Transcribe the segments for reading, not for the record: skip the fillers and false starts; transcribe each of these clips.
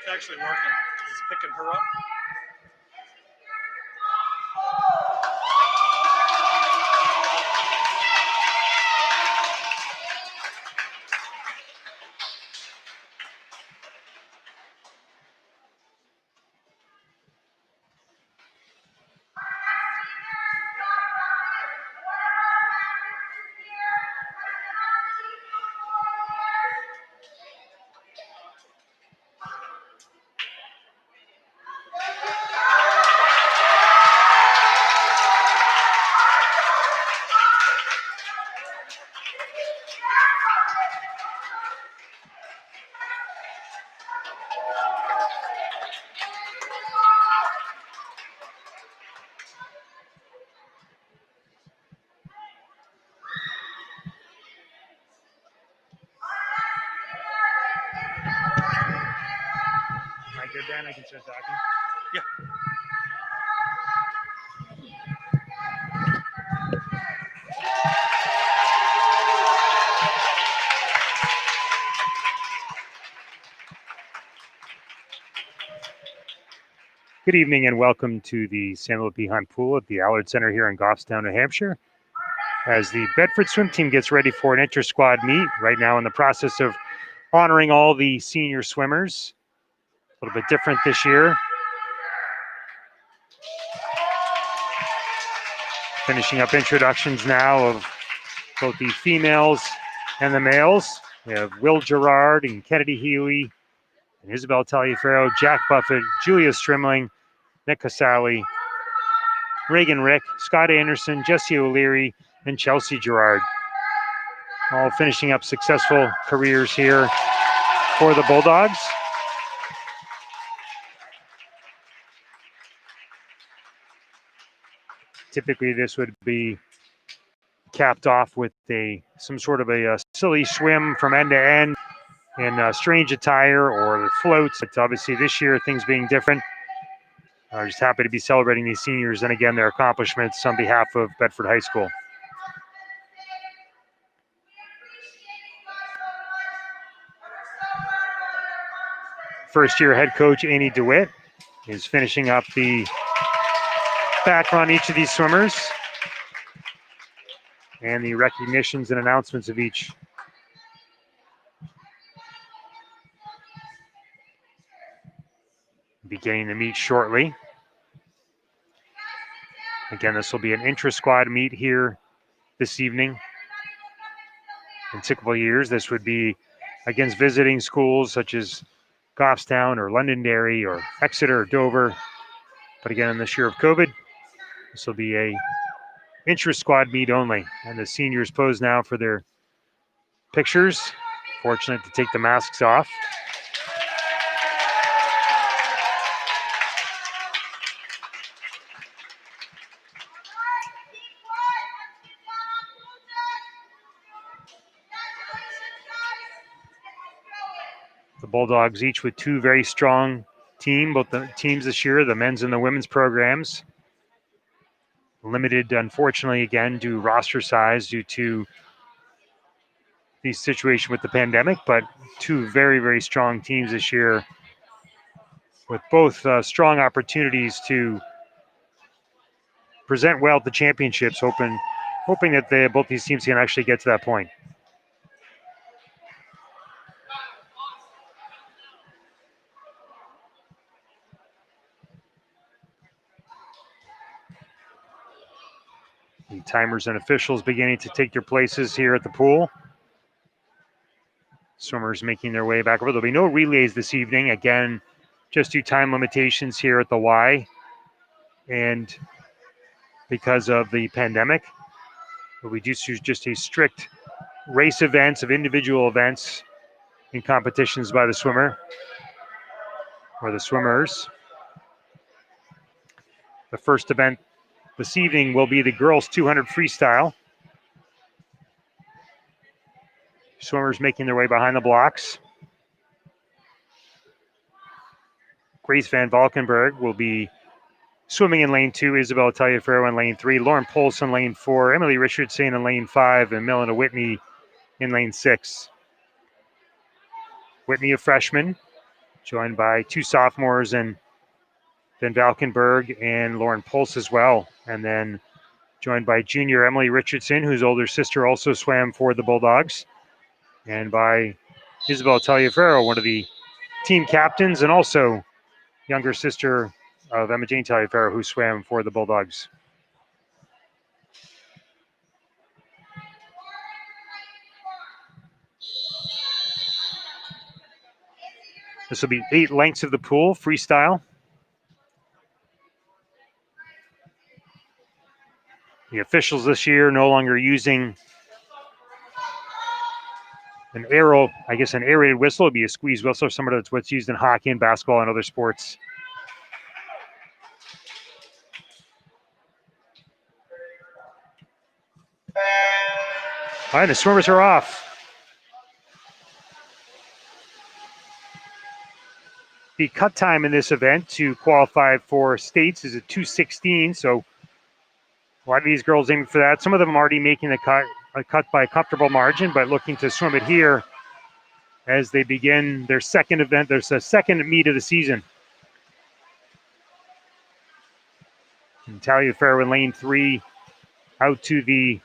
It's actually working. It's picking her up. Am I good, Dan? I can start talking? Yeah. Good evening and welcome to the Samuel P. Hunt Pool at the Allard Center here in Goffstown, New Hampshire. As the Bedford swim team gets ready for an inter-squad meet, right now in the process of honoring all the senior swimmers. A little bit different this year. Finishing up introductions now of both the females and the males. We have Will Gerard and Kennedy Healy, and Isabel Taliaferro, Jack Buffett, Julia Strimling, Nick Casale, Reagan Rick, Scott Anderson, Jesse O'Leary, and Chelsea Gerard. All finishing up successful careers here for the Bulldogs. Typically, this would be capped off with some sort of a silly swim from end to end in strange attire or the floats. But obviously this year, things being different. I'm just happy to be celebrating these seniors and again their accomplishments on behalf of Bedford High School. First year head coach Annie DeWitt is finishing up the background on each of these swimmers and the recognitions and announcements of each. Beginning the meet shortly. Again, this will be an intra-squad meet here this evening. In typical years, this would be against visiting schools such as Goffstown or Londonderry or Exeter or Dover. But again, in this year of COVID, this will be a intra-squad meet only. And the seniors pose now for their pictures. Fortunate to take the masks off. The Bulldogs each with two very strong both the teams this year, the men's and the women's programs. Limited, unfortunately, again, due roster size due to the situation with the pandemic, but two very, very strong teams this year with both strong opportunities to present well at the championships, hoping that both these teams can actually get to that point. The timers and officials beginning to take their places here at the pool. Swimmers making their way back over. There'll be no relays this evening. Again, just due time limitations here at the Y. And because of the pandemic, but we do choose just a strict race events of individual events in competitions by the swimmer or the swimmers. The first event this evening will be the girls 200 freestyle. Swimmers making their way behind the blocks. Grace Van Valkenburg will be swimming in lane 2, Isabel Taliaferro in lane 3, Lauren Poulsen in lane 4, Emily Richardson in lane 5, and Melinda Whitney in lane 6. Whitney, a freshman, joined by 2 sophomores and Van Valkenburg and Lauren Pulse as well. And then joined by junior Emily Richardson, whose older sister also swam for the Bulldogs. And by Isabel Taliaferro, one of the team captains, and also younger sister of Emma Jane Taliaferro, who swam for the Bulldogs. This will be 8 lengths of the pool, freestyle. The officials this year no longer using an aerated whistle. It'd be a squeeze whistle, similar to what's used in hockey and basketball and other sports. All right, the swimmers are off. The cut time in this event to qualify for states is at 2:16, so a lot of these girls aiming for that. Some of them already making a cut by a comfortable margin, but looking to swim it here as they begin their second event. There's a second meet of the season. Taliaferro in lane 3 out to the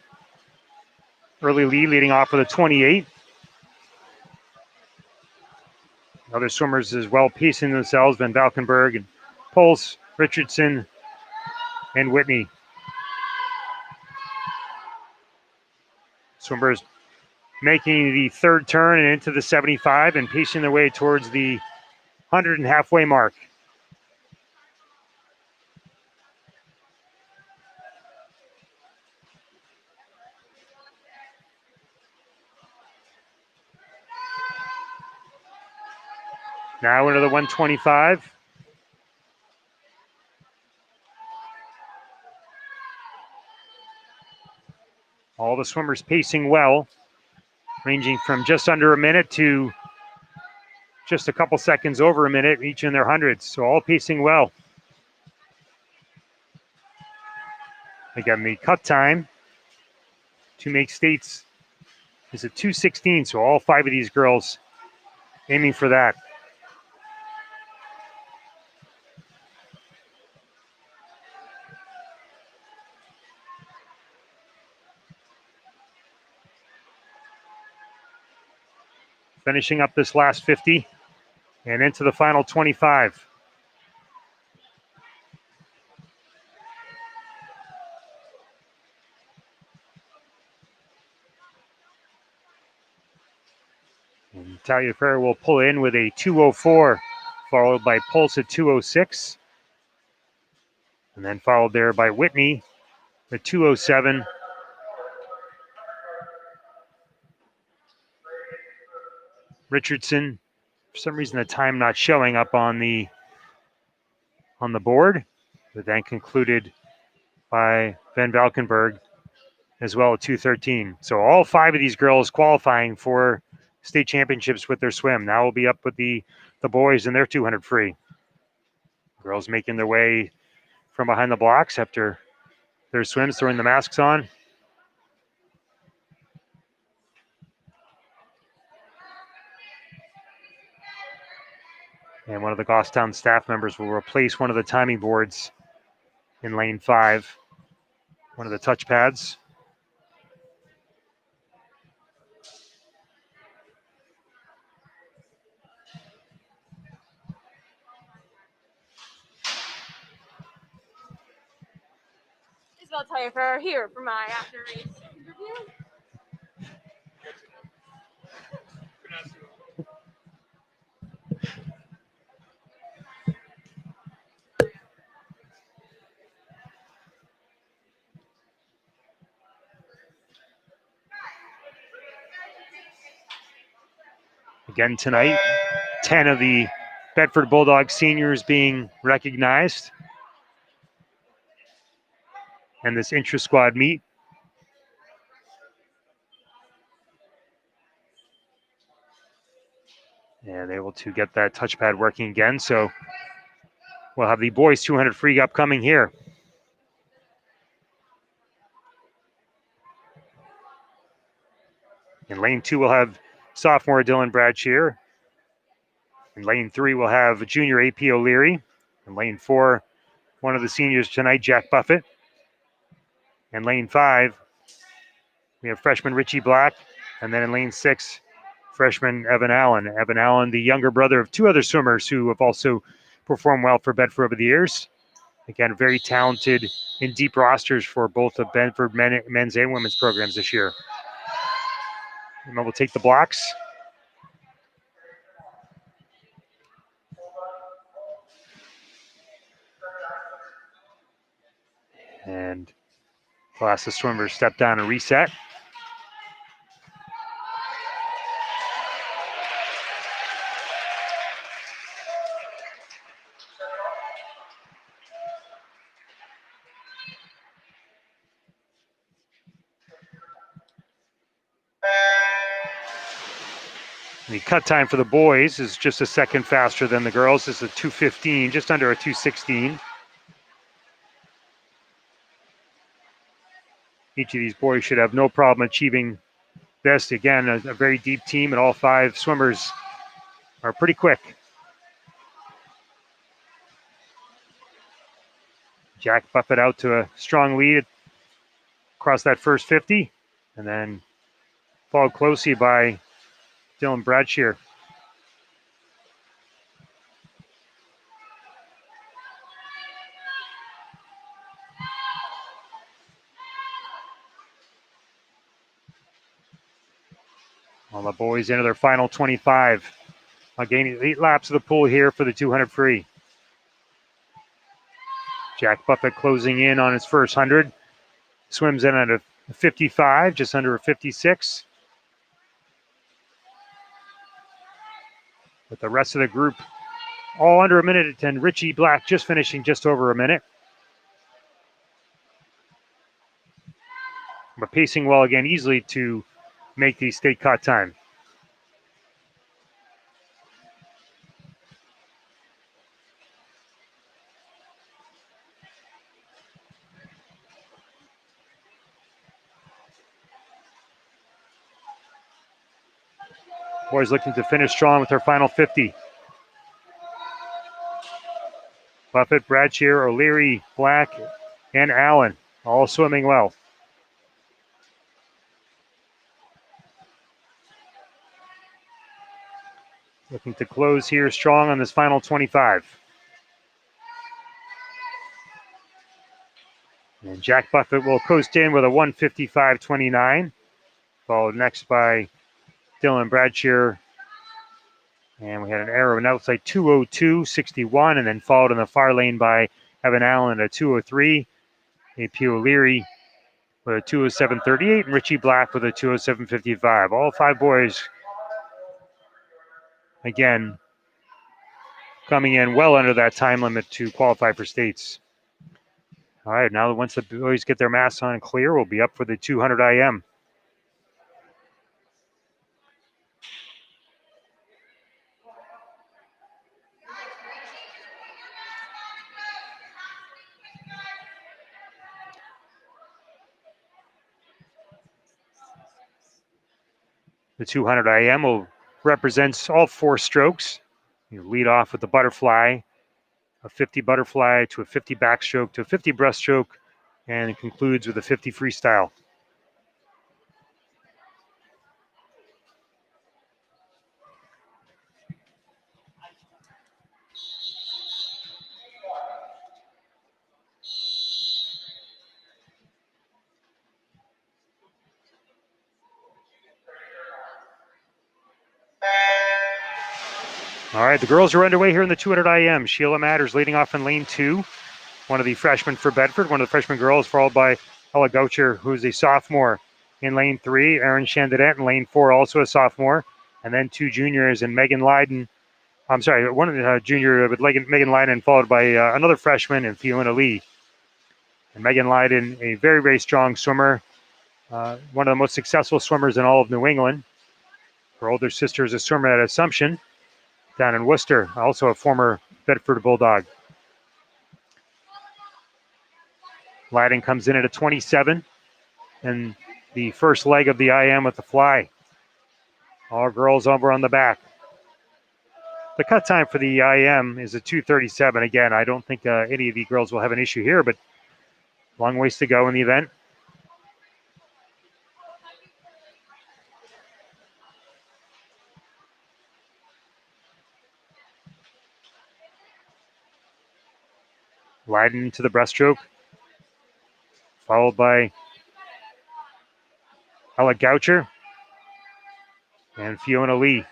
early lead, leading off with a 28. Other swimmers as well pacing themselves, Van Valkenburg and Pulse, Richardson, and Whitney. Swimmers making the third turn and into the 75 and pacing their way towards the 100 and halfway mark. Now into the 125. All the swimmers pacing well, ranging from just under a minute to just a couple seconds over a minute, each in their hundreds. So all pacing well. Again, the cut time to make states is at 2:16. So all 5 of these girls aiming for that. Finishing up this last 50 and into the final 25. And Taliaferro will pull in with a 2:04, followed by Pulse at 2:06. And then followed there by Whitney at 2:07. Richardson, for some reason the time not showing up on the board, but then concluded by Van Valkenburg as well at 2:13. So all 5 of these girls qualifying for state championships with their swim. Now we'll be up with the boys in their 200 free. Girls making their way from behind the blocks after their swims, throwing the masks on. And one of the Goffstown staff members will replace one of the timing boards in lane 5. one of the touch pads. I'll tell you for here for my after race interview. Again tonight, 10 of the Bedford Bulldogs seniors being recognized in this intra-squad meet. And able to get that touchpad working again. So we'll have the boys 200 free upcoming here. In lane 2, we'll have sophomore Dylan Bradshear. In lane 3, we'll have junior AP O'Leary. In lane 4, one of the seniors tonight, Jack Buffett. In lane 5, we have freshman Richie Black. And then in lane 6, freshman Evan Allen. Evan Allen, the younger brother of 2 other swimmers who have also performed well for Bedford over the years. Again, very talented and deep rosters for both the Bedford men's and women's programs this year. And we'll take the blocks. And we'll ask the swimmers to step down and reset. The cut time for the boys is just a second faster than the girls. It's a 2:15, just under a 2:16. Each of these boys should have no problem achieving this. Again, a very deep team, and all 5 swimmers are pretty quick. Jack Buffett out to a strong lead across that first 50, and then followed closely by Dylan Bradshear. All the boys into their final 25. Gaining 8 laps of the pool here for the 200 free. Jack Buffett closing in on his first 100. Swims in at a 55, just under a 56. With the rest of the group all under a minute, and Richie Black just finishing just over a minute. But pacing well again, easily to make the state cut time. Boys looking to finish strong with their final 50. Buffett, Bradshear, O'Leary, Black, and Allen all swimming well. Looking to close here strong on this final 25. And Jack Buffett will coast in with a 1:55.29, followed next by Dylan Bradshear. And we had an error of an outside 2:02.61, and then followed in the far lane by Evan Allen at a 2:03. AP O'Leary with a 2:07.38, and Richie Black with a 2:07.55. All 5 boys, again, coming in well under that time limit to qualify for states. All right, now once the boys get their masks on and clear, we'll be up for the 200 IM. The 200 IM will represents all 4 strokes. You lead off with the butterfly, a 50 butterfly to a 50 backstroke to a 50 breaststroke, and it concludes with a 50 freestyle. All right, the girls are underway here in the 200 IM. Sheila Matters leading off in lane 2. One of the freshmen for Bedford, one of the freshman girls, followed by Ella Goucher, who's a sophomore in lane 3. Erin Chandonnet in lane 4, also a sophomore. And then 2 juniors and Megan Leiden. I'm sorry, one of the junior with Megan Leiden, followed by another freshman and Fiona Lee. And Megan Leiden, a very, very strong swimmer, one of the most successful swimmers in all of New England. Her older sister is a swimmer at Assumption down in Worcester, also a former Bedford Bulldog. Leiden comes in at a 27, and the first leg of the IM with the fly. All girls over on the back. The cut time for the IM is a 2:37. Again, I don't think any of the girls will have an issue here, but long ways to go in the event. Leiden to the breaststroke, followed by Ella Goucher and Fiona Lee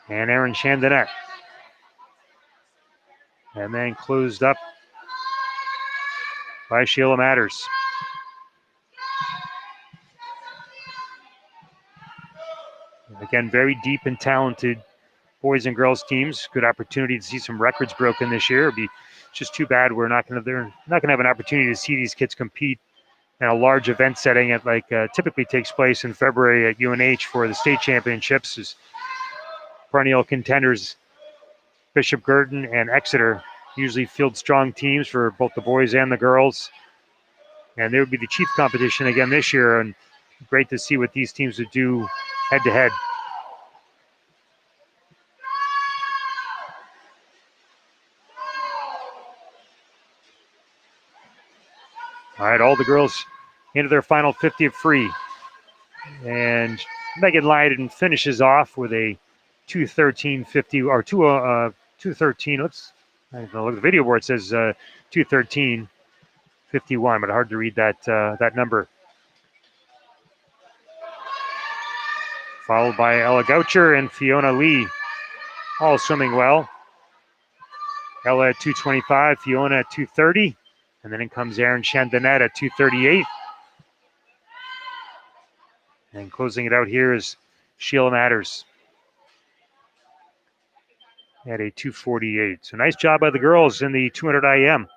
and Erin Chandonnet. And then closed up by Sheila Matters. Again, very deep and talented boys and girls teams. Good opportunity to see some records broken this year. It'd be just too bad we're not going to have an opportunity to see these kids compete in a large event setting. It typically takes place in February at UNH for the state championships. As perennial contenders Bishop Girton and Exeter usually field strong teams for both the boys and the girls. And there would be the chief competition again this year, and great to see what these teams would do head to head. All right, all the girls into their final 50 of free. And Megan Leiden finishes off with a 2:13.50 or 2:13. Let's look at the video board. It says 2:13.51, but hard to read that number. Followed by Ella Goucher and Fiona Lee, all swimming well. Ella at 2:25, Fiona at 2:30, and then in comes Erin Chandonnet at 2:38. And closing it out here is Sheila Matters at a 2:48. So nice job by the girls in the 200 IM.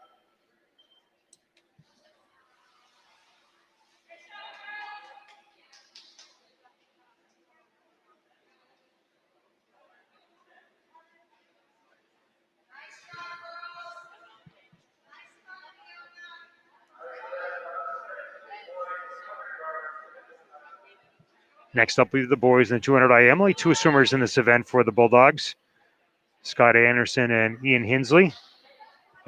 Next up, we have the boys in the 200 IM. Only 2 swimmers in this event for the Bulldogs, Scott Anderson and Ian Hinsley.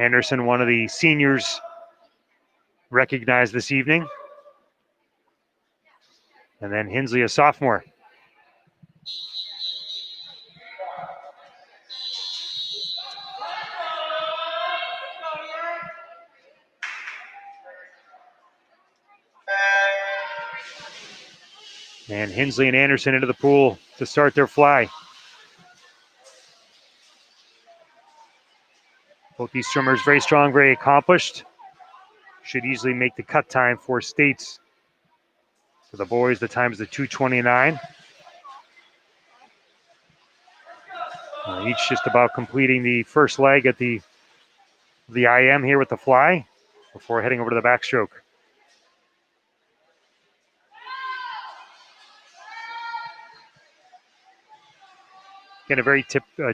Anderson, one of the seniors recognized this evening. And then Hinsley, a sophomore. And Hinsley and Anderson into the pool to start their fly. Both these swimmers very strong, very accomplished. Should easily make the cut time for states. For the boys, the time is the 2:29. Each just about completing the first leg at the IM here with the fly before heading over to the backstroke. Again, a very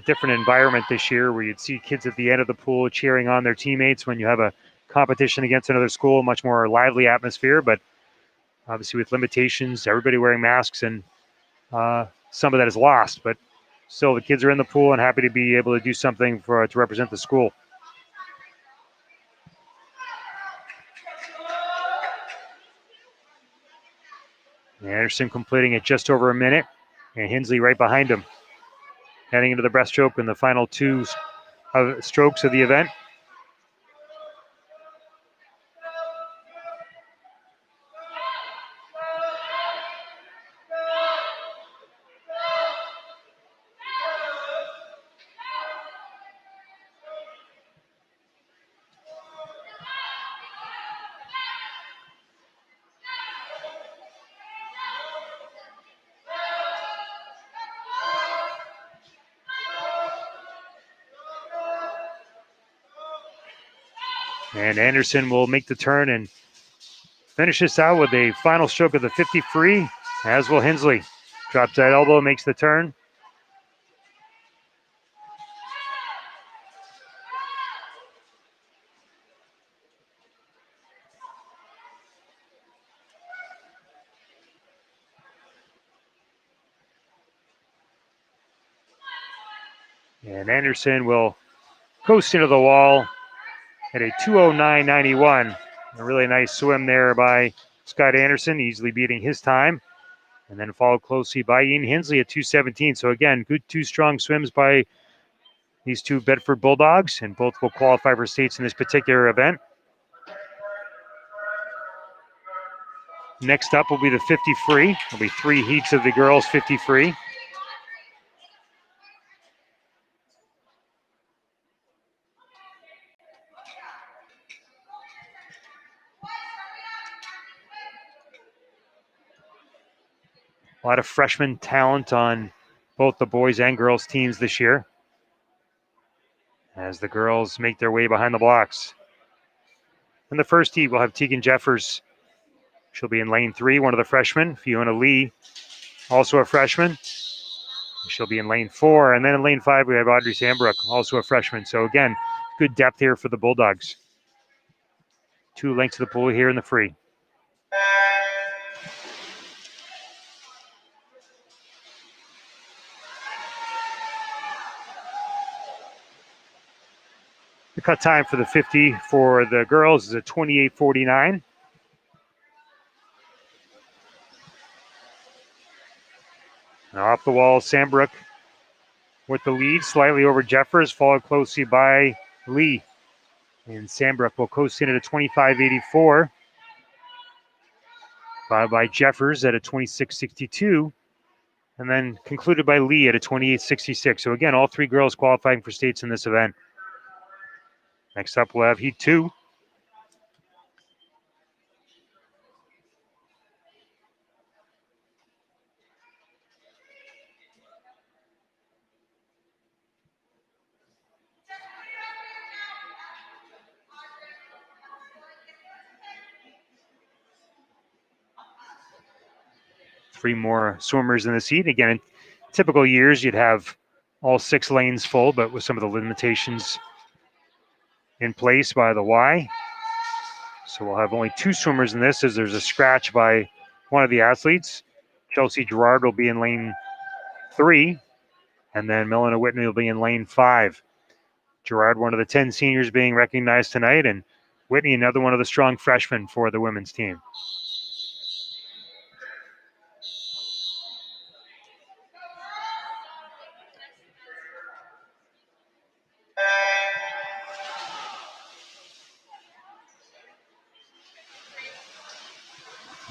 different environment this year where you'd see kids at the end of the pool cheering on their teammates when you have a competition against another school, much more lively atmosphere, but obviously with limitations, everybody wearing masks, and some of that is lost, but still the kids are in the pool and happy to be able to do something to represent the school. Anderson completing it just over a minute, and Hensley right behind him. Heading into the breaststroke in the final two strokes of the event. And Anderson will make the turn and finish this out with a final stroke of the 50 free, as will Hensley. Drops that elbow, makes the turn. And Anderson will coast into the wall at a 2:09.91. A really nice swim there by Scott Anderson, easily beating his time. And then followed closely by Ian Hensley at 2:17. So again, good two strong swims by these two Bedford Bulldogs, and both will qualify for states in this particular event. Next up will be the 50 free. There'll be 3 heats of the girls 50 free. A lot of freshman talent on both the boys and girls teams this year, as the girls make their way behind the blocks. In the first heat, we'll have Tegan Jeffers. She'll be in lane 3, one of the freshmen. Fiona Lee, also a freshman. She'll be in lane 4. And then in lane 5, we have Audrey Sandbrook, also a freshman. So again, good depth here for the Bulldogs. 2 lengths of the pool here in the free. The cut time for the 50 for the girls is a 28:49. Now off the wall, Sandbrook with the lead, slightly over Jeffers, followed closely by Lee. And Sandbrook will coast in at a 25.84. Followed by Jeffers at a 26.62. And then concluded by Lee at a 28.66. So again, all 3 girls qualifying for states in this event. Next up, we'll have Heat 2. Three more swimmers in the heat. Again, in typical years, you'd have all 6 lanes full, but with some of the limitations in place by the Y. So we'll have only 2 swimmers in this, as there's a scratch by one of the athletes. Chelsea Gerard will be in lane 3, and then Milena Whitney will be in lane 5. Gerard, one of the 10 seniors being recognized tonight, and Whitney, another one of the strong freshmen for the women's team.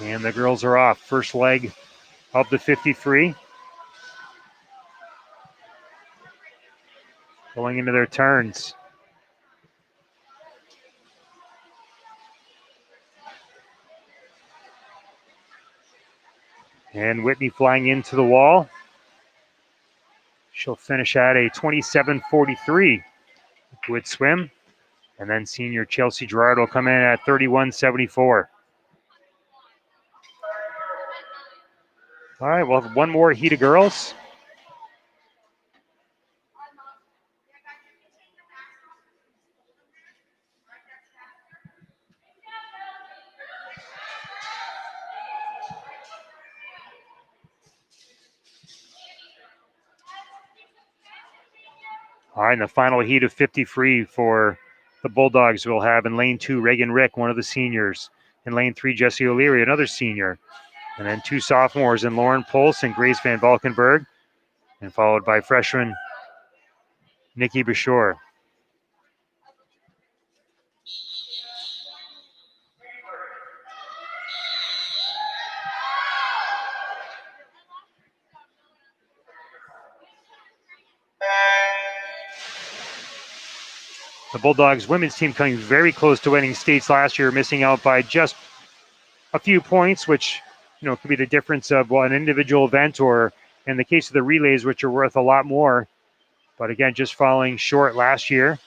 And the girls are off. First leg of the 53. Going into their turns. And Whitney flying into the wall. She'll finish at a 27.43 with swim. And then senior Chelsea Gerard will come in at 31.74. All right, we'll have one more heat of girls. All right, and the final heat of 50 free for the Bulldogs will have in lane 2, Reagan Rick, one of the seniors. In lane 3, Jesse O'Leary, another senior. And then two sophomores in Lauren Pulse and Grace Van Valkenburg, and followed by freshman Nikki Bashore. The Bulldogs women's team coming very close to winning states last year, missing out by just a few points, which could be the difference of an individual event, or in the case of the relays, which are worth a lot more. But again, just falling short last year.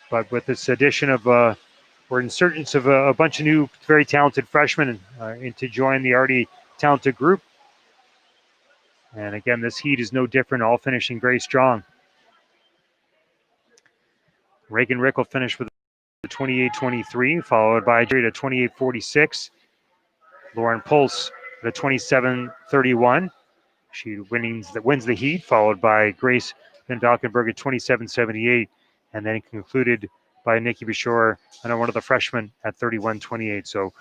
But with this addition of or insurgence of a bunch of new, very talented freshmen to join the already talented group. And again, this heat is no different, all finishing very strong. Reagan Rick will finish with a 28-23, followed by Jerry at 28-46. Lauren Pulse at a 27-31. She wins the heat, followed by Grace Van Valkenburg at 27-78, and then concluded by Nikki Bashore, another one of the freshmen, at 31-28. So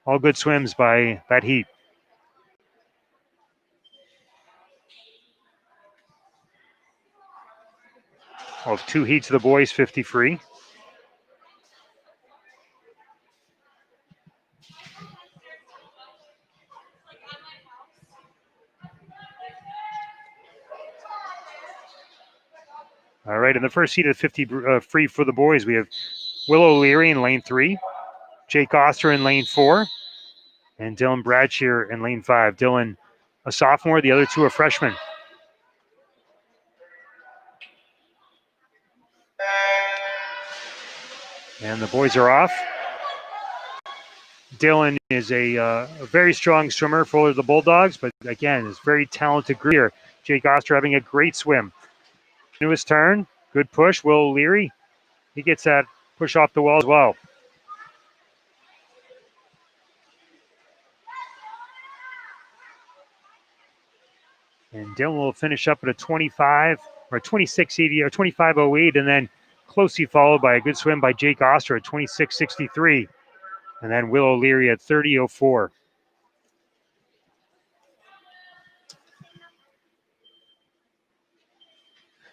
all good swims by that heat. Of two heats of the boys, 50 free. All right, in the first heat of 50 free for the boys, we have Willow Leary in lane 3, Jake Oster in lane 4, and Dylan Bradshear in lane 5. Dylan, a sophomore, the other two are freshmen. And the boys are off. Dylan is a very strong swimmer for the Bulldogs, but again, is very talented here. Jake Oster having a great swim. Into his turn, good push. Will Leary, he gets that push off the wall as well. And Dylan will finish up at a 25 or 26.80 or 25.08, and then closely followed by a good swim by Jake Oster at 26.63, and then Will O'Leary at 30.04.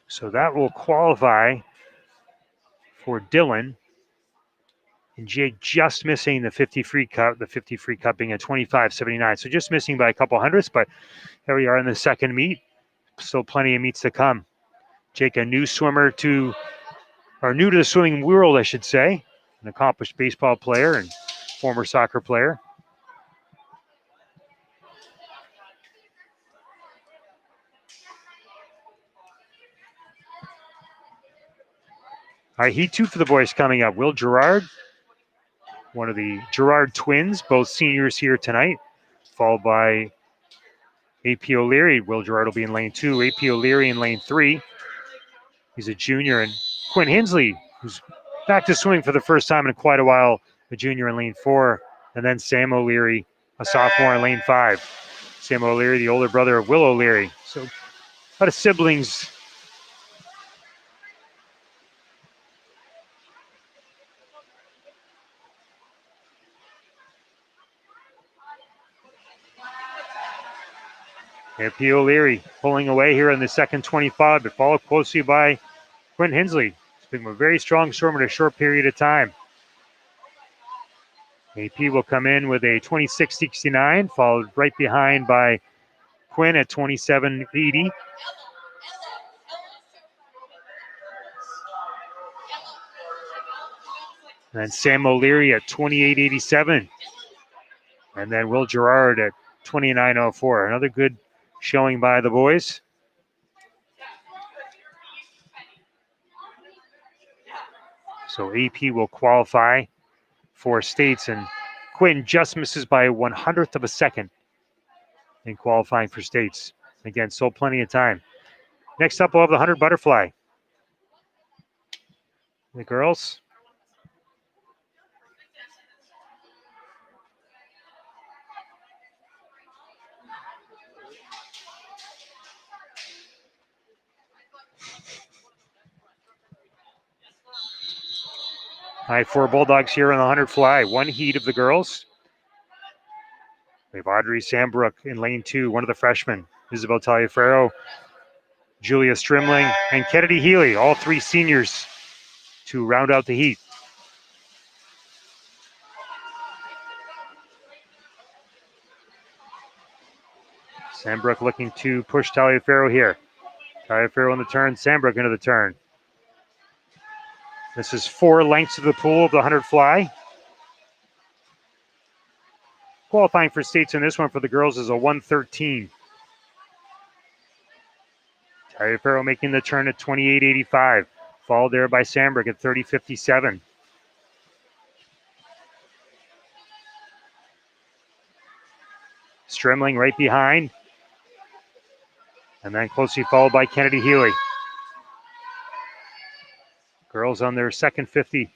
So that will qualify for Dylan. And Jake just missing the 50 free cup, being at 25.79. So just missing by a couple hundredths, but here we are in the second meet. Still plenty of meets to come. Jake, a new swimmer new to the swimming world, I should say. An accomplished baseball player and former soccer player. All right, heat 2 for the boys coming up. Will Gerard, one of the Gerard twins, both seniors here tonight, followed by A.P. O'Leary. Will Gerard will be in lane 2. A.P. O'Leary in lane 3. He's a junior. And Quinn Hensley, who's back to swimming for the first time in quite a while, a junior in lane 4. And then Sam O'Leary, a sophomore in lane 5. Sam O'Leary, the older brother of Will O'Leary. So a lot of siblings. And P. O'Leary pulling away here in the second 25, but followed closely by Quinn Hensley. He's been a very strong swimmer in a short period of time. AP will come in with a 26.69, followed right behind by Quinn at 27.80. And Sam O'Leary at 28.87. And then Will Gerard at 29.04. Another good showing by the boys. So AP will qualify for states, and Quinn just misses by 1/100th of a second in qualifying for states. Again, still plenty of time. Next up, we'll have the 100 butterfly. The girls. All right, 4 Bulldogs here on the 100 fly. One heat of the girls. We have Audrey Sambrook in lane 2, one of the freshmen. Isabel Taliaferro, Julia Strimling, and Kennedy Healy, all 3 seniors to round out the heat. Sambrook looking to push Taliaferro here. Taliaferro on the turn, Sambrook into the turn. This is 4 lengths of the pool of the 100 fly. Qualifying for states in this one for the girls is a 1:13. Taliaferro making the turn at 28.85. Followed there by Sambrook at 30.57. Strimling right behind. And then closely followed by Kennedy Healy. Girls on their second 50.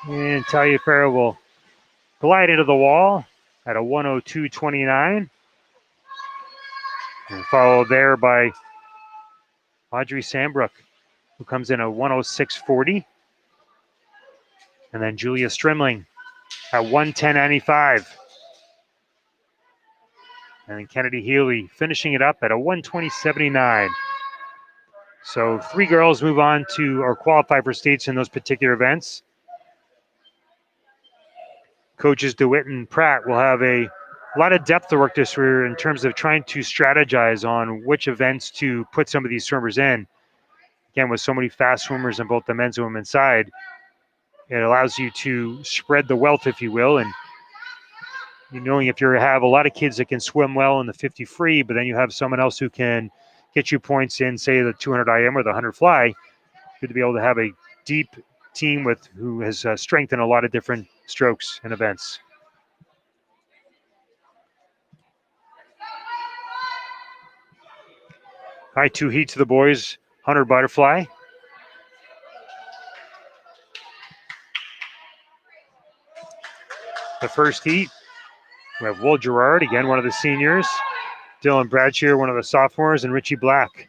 And Taliaferro will glide into the wall at a 1:02.29. And followed there by Audrey Sambrook, who comes in at 1:06.40. And then Julia Strimling at 1:10.95. And then Kennedy Healy finishing it up at a 1:20.79. So 3 girls move on to or qualify for states in those particular events. Coaches DeWitt and Pratt will have a lot of depth to work this year in terms of trying to strategize on which events to put some of these swimmers in. Again, with so many fast swimmers on both the men's and women's side, it allows you to spread the wealth, if you will, and knowing if you have a lot of kids that can swim well in the 50 free, but then you have someone else who can get you points in, say, the 200 IM or the 100 fly, good to be able to have a deep team with who has strength in a lot of different strokes and events. All right, 2 heats of the boys, 100 butterfly. The first heat, we have Will Gerard, again, one of the seniors. Dylan Bradshear, one of the sophomores, and Richie Black.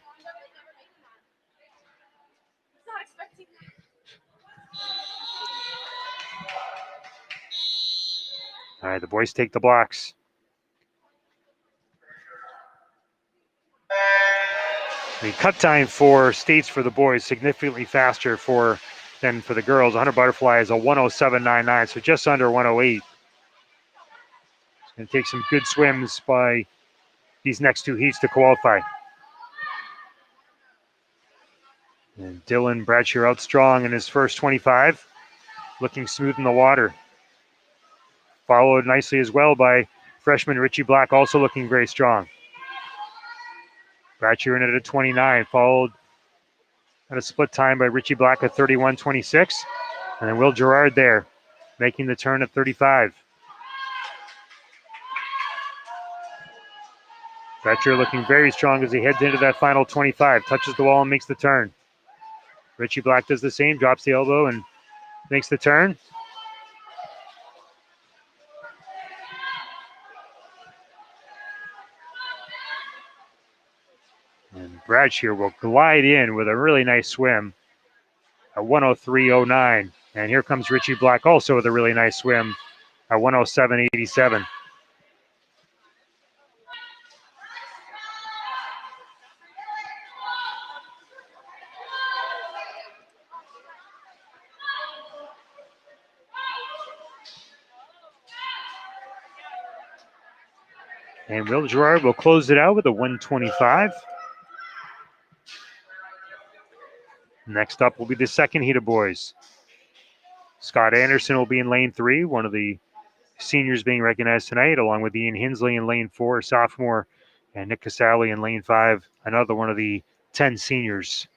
All right, the boys take the blocks. The cut time for states for the boys significantly faster than for the girls. 100 butterfly is a 1:07.99, so just under 1:08. It's going to take some good swims by these next 2 heats to qualify. And Dylan Bradshear out strong in his first 25, looking smooth in the water. Followed nicely as well by freshman Richie Black, also looking very strong. Bradshear in at a 29, followed at a split time by Richie Black at 31.26. And then Will Gerard there, making the turn at 35. Bradshear looking very strong as he heads into that final 25, touches the wall and makes the turn. Richie Black does the same, drops the elbow and makes the turn. And Bradshear will glide in with a really nice swim at 1:03.09. And here comes Richie Black also with a really nice swim at 1:07.87. And Will Gerard will close it out with a 1:25. Next up will be the second heat of boys. Scott Anderson will be in lane 3, one of the seniors being recognized tonight, along with Ian Hinsley in lane 4, sophomore, and Nick Casale in lane 5, another one of the 10 seniors.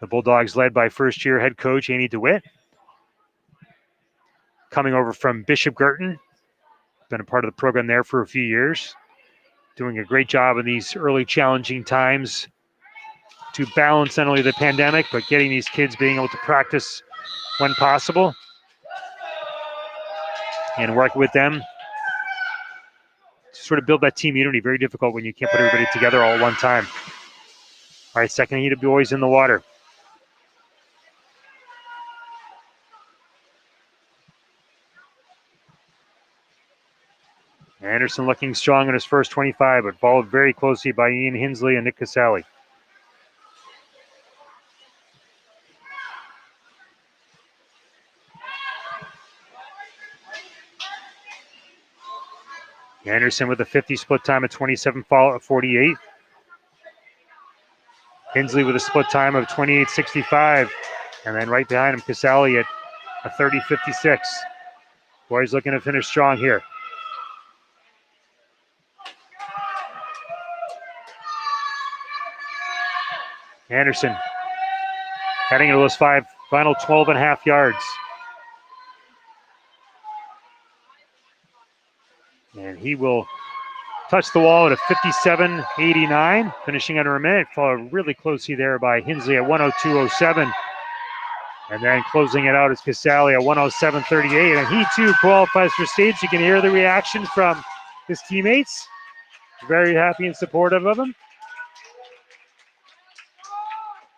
The Bulldogs led by first-year head coach Annie DeWitt, coming over from Bishop Girton, been a part of the program there for a few years, doing a great job in these early challenging times to balance not only the pandemic, but getting these kids being able to practice when possible. and work with them to sort of build that team unity. Very difficult when you can't put everybody together all at one time. All right, second heat of boys in the water. Anderson looking strong in his first 25, but followed very closely by Ian Hinsley and Nick Casale. Anderson with a 50 split time at 27:48. Hinsley with a split time of 28:65. And then right behind him, Casale at a 30:56. Boys looking to finish strong here. Anderson heading into those final 12 and a half yards. And he will touch the wall at a 57:89, finishing under a minute. Followed really closely there by Hinsley at 102:07. And then closing it out is Casale at 107:38. And he too qualifies for stage. You can hear the reaction from his teammates. Very happy and supportive of him.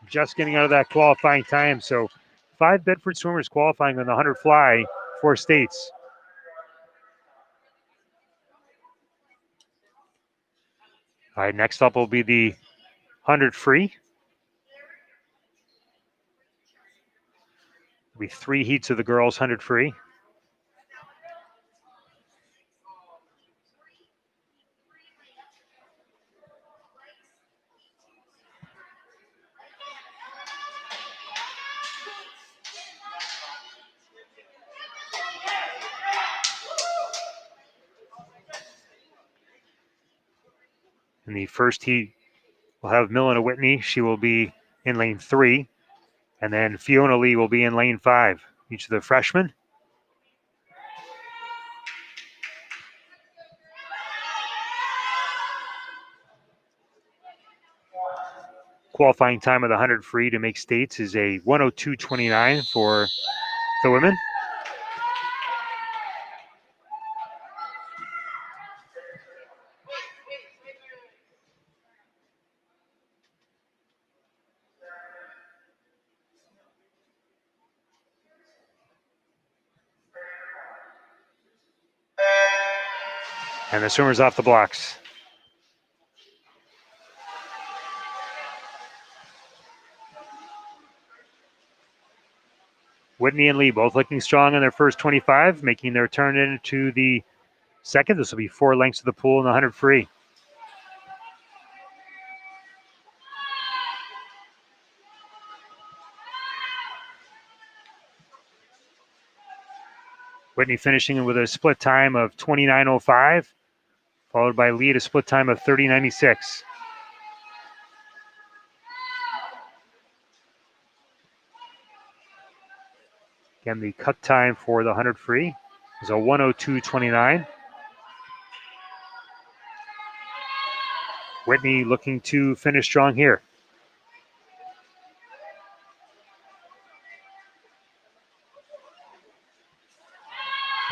Just getting out of that qualifying time. So 5 Bedford swimmers qualifying on the 100 fly for states. All right, next up will be the 100 free. Will be 3 heats of the girls 100 free. In the first heat, we'll have Milena Whitney. She will be in lane 3. And then Fiona Lee will be in lane 5. Each of the freshmen. Qualifying time of the 100 free to make states is a 102:29 for the women. And the swimmers off the blocks. Whitney and Lee both looking strong in their first 25, making their turn into the second. This will be 4 lengths of the pool in the 100 free. Whitney finishing with a split time of 29:05, followed by Lee at a split time of 30:96. Again, the cut time for the 100 free is a 102:29. Whitney looking to finish strong here.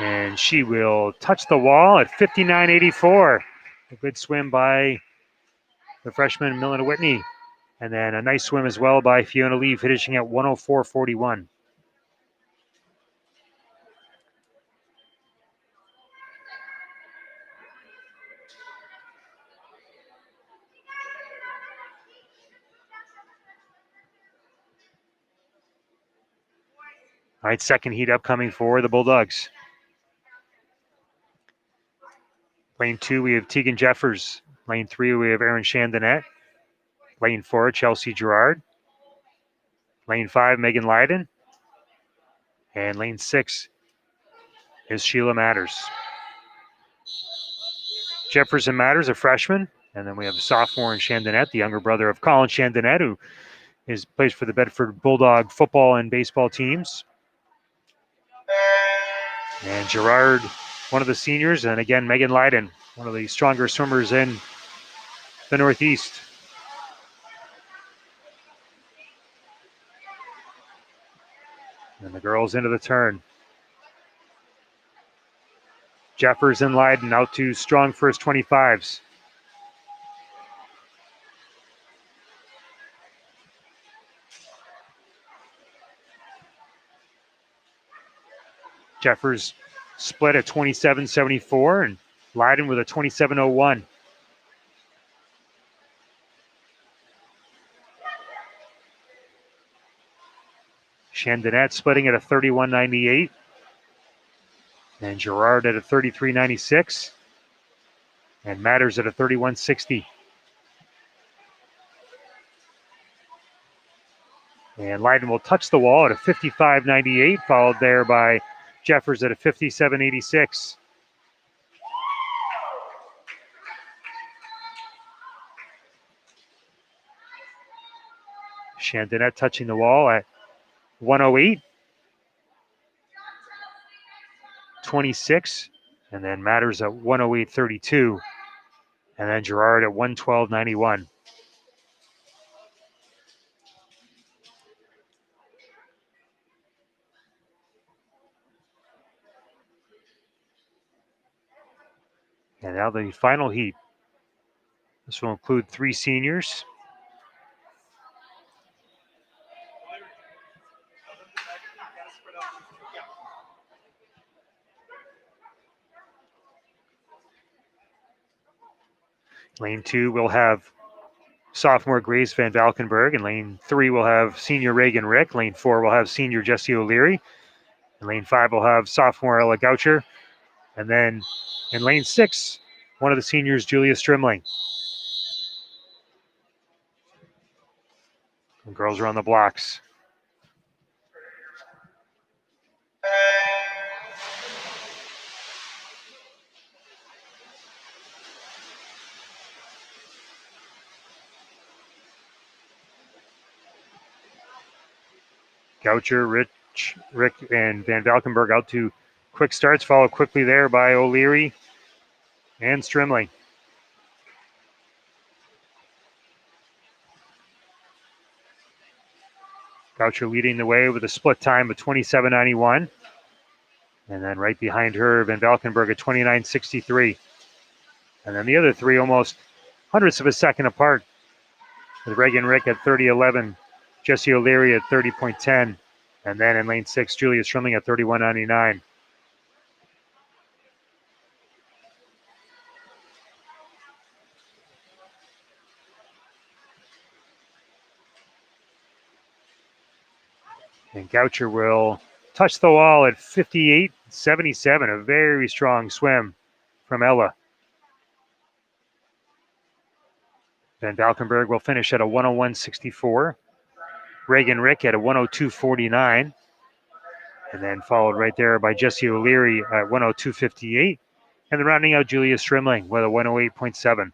And she will touch the wall at 59:84. A good swim by the freshman Milena Whitney. And then a nice swim as well by Fiona Lee, finishing at 104:41. All right, second heat upcoming for the Bulldogs. Lane 2, we have Tegan Jeffers. Lane 3, we have Erin Chandonette. Lane 4, Chelsea Gerard. Lane 5, Megan Lyden. And lane 6 is Sheila Matters. Jeffers and Matters, a freshman. And then we have a sophomore in Chandonette, the younger brother of Colin Chandonette, who plays for the Bedford Bulldog football and baseball teams. And Gerard, one of the seniors. And again, Megan Lyden, one of the stronger swimmers in the Northeast. And the girls into the turn. Jeffers and Leiden out to strong first 25s. Jeffers split at 27.74 and Leiden with a 27.01. Chandonnet splitting at a 31.98. And Gerard at a 33.96. And Matters at a 31.60. And Leiden will touch the wall at a 55.98, followed there by Jeffers at a 57.86. Chandonnet touching the wall at 108. 26, and then Matters at 108.32, and then Gerard at 112.91. And now the final heat. This will include 3 seniors. Lane 2 will have sophomore Grace Van Valkenburg, and lane 3 will have senior Reagan Rick. Lane 4 will have senior Jesse O'Leary. And lane 5 will have sophomore Ella Goucher. And then in lane 6, one of the seniors, Julia Strimling. And girls are on the blocks. Goucher, Rick, and Van Valkenburg out to quick starts, followed quickly there by O'Leary and Strimling. Goucher leading the way with a split time of 27.91. And then right behind her, Van Valkenburg at 29.63. And then the other 3 almost hundredths of a second apart, with Reagan Rick at 30.11, Jesse O'Leary at 30.10, and then in lane 6, Julia Strimling at 31.99. And Goucher will touch the wall at 58.77, a very strong swim from Ella. Van Valkenburg will finish at a 101.64. Reagan Rick at a 102.49. And then followed right there by Jesse O'Leary at 102.58. And then rounding out Julia Strimling with a 108.7.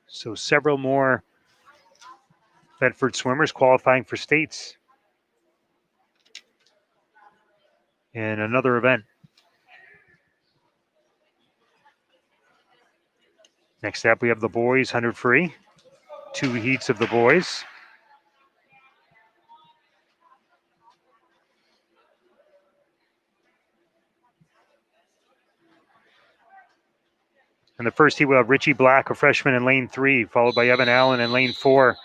So several more Bedford swimmers qualifying for states in another event. Next up, we have the boys 100 free. 2 heats of the boys. In the first heat, we'll have Richie Black, a freshman in lane 3, followed by Evan Allen in lane 4,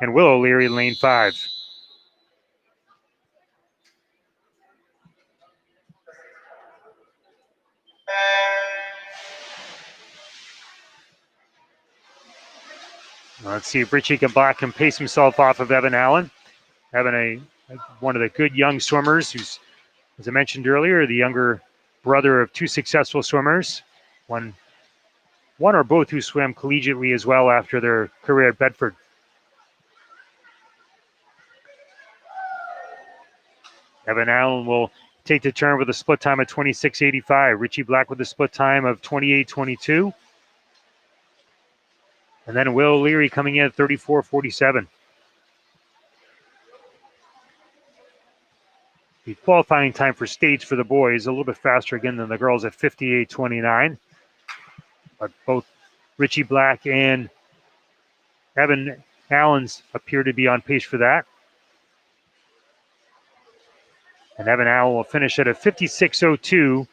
and Will O'Leary in lane 5. Let's see if Richie Black can pace himself off of Evan Allen. Evan, one of the good young swimmers who's, as I mentioned earlier, the younger brother of 2 successful swimmers. One or both who swam collegiately as well after their career at Bedford. Evan Allen will take the turn with a split time of 26.85. Richie Black with a split time of 28.22. And then Will O'Leary coming in at 34.47. The qualifying time for states for the boys a little bit faster again than the girls at 58.29. But both Richie Black and Evan Allen's appear to be on pace for that. And Evan Allen will finish at a 56.02,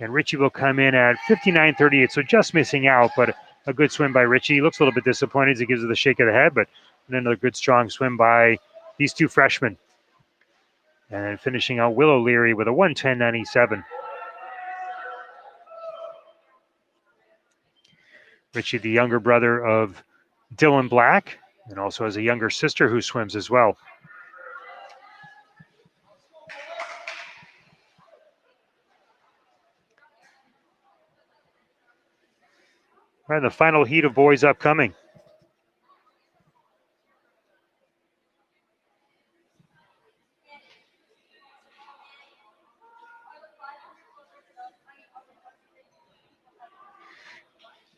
and Richie will come in at 59.38, so just missing out, but a good swim by Richie. He looks a little bit disappointed as he gives it the shake of the head, but another good, strong swim by these two freshmen. And then finishing out Will O'Leary with a 1:10.97. Richie, the younger brother of Dylan Black, and also has a younger sister who swims as well. All right, the final heat of boys upcoming.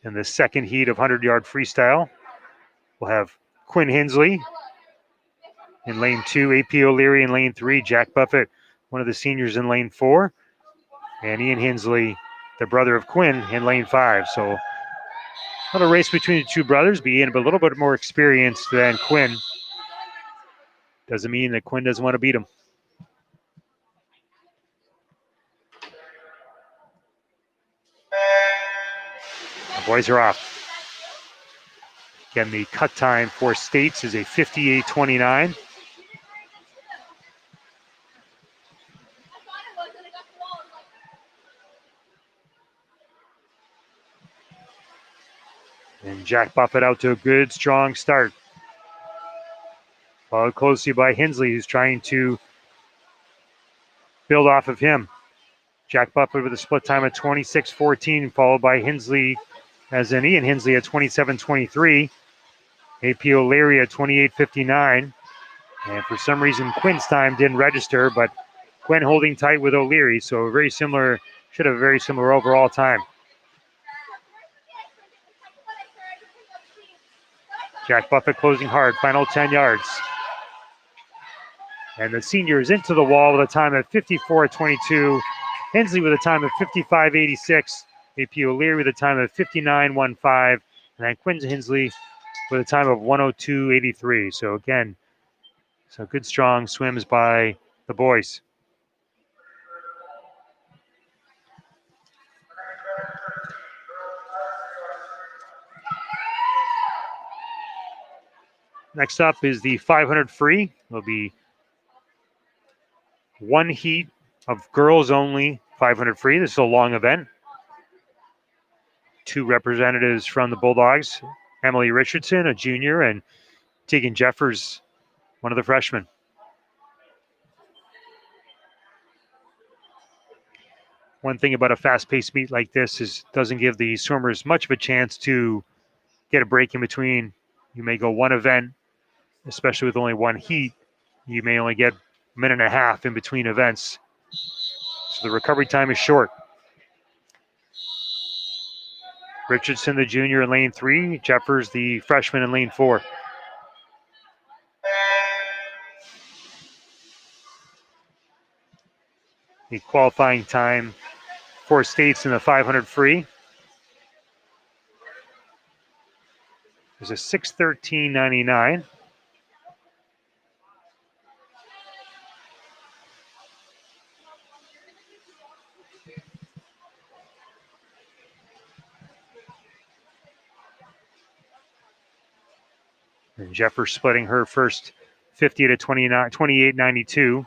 In the second heat of 100-yard freestyle, we'll have Quinn Hensley in lane 2, AP O'Leary in lane 3, Jack Buffett, one of the seniors, in lane 4, and Ian Hensley, the brother of Quinn, in lane 5. So not a race between the two brothers, but Ian a little bit more experienced than Quinn. Doesn't mean that Quinn doesn't want to beat him. The boys are off. Again, the cut time for States is a 58:29. And Jack Buffett out to a good, strong start. Followed closely by Hensley, who's trying to build off of him. Jack Buffett with a split time at 26:14, followed by Hensley, as in Ian Hensley, at 27:23. AP O'Leary at 28:59. And for some reason, Quinn's time didn't register, but Quinn holding tight with O'Leary, so very similar, should have a very similar overall time. Jack Buffett closing hard, final 10 yards. And the senior is into the wall with a time at 54:22. Hensley with a time of 55:86. AP O'Leary with a time of 59:15. And then Quinn Hensley with a time of 102.83. So again, so good, strong swims by the boys. Next up is the 500 free. There'll be one heat of girls only 500 free. This is a long event. Two representatives from the Bulldogs, Emily Richardson, a junior, and Tegan Jeffers, one of the freshmen. One thing about a fast-paced meet like this is doesn't give the swimmers much of a chance to get a break in between. You may go one event, especially with only one heat. You may only get a minute and a half in between events. So the recovery time is short. Richardson, the junior, in lane 3. Jeffers, the freshman, in lane 4. The qualifying time for States in the 500 free is a 6:13.99. And Jeffers splitting her first 50 to 28.92.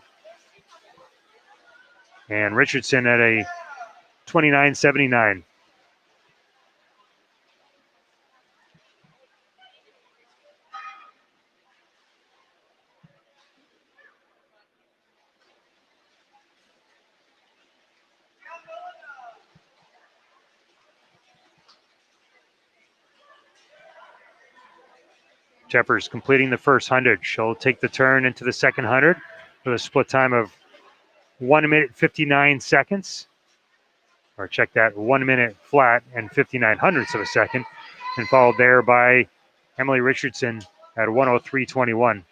And Richardson at a 29.79. Jeffers completing the first 100. She'll take the turn into the second 100 with a split time of 1 minute 59 seconds. Or check that, 1 minute flat and 59 hundredths of a second. And followed there by Emily Richardson at 103.21.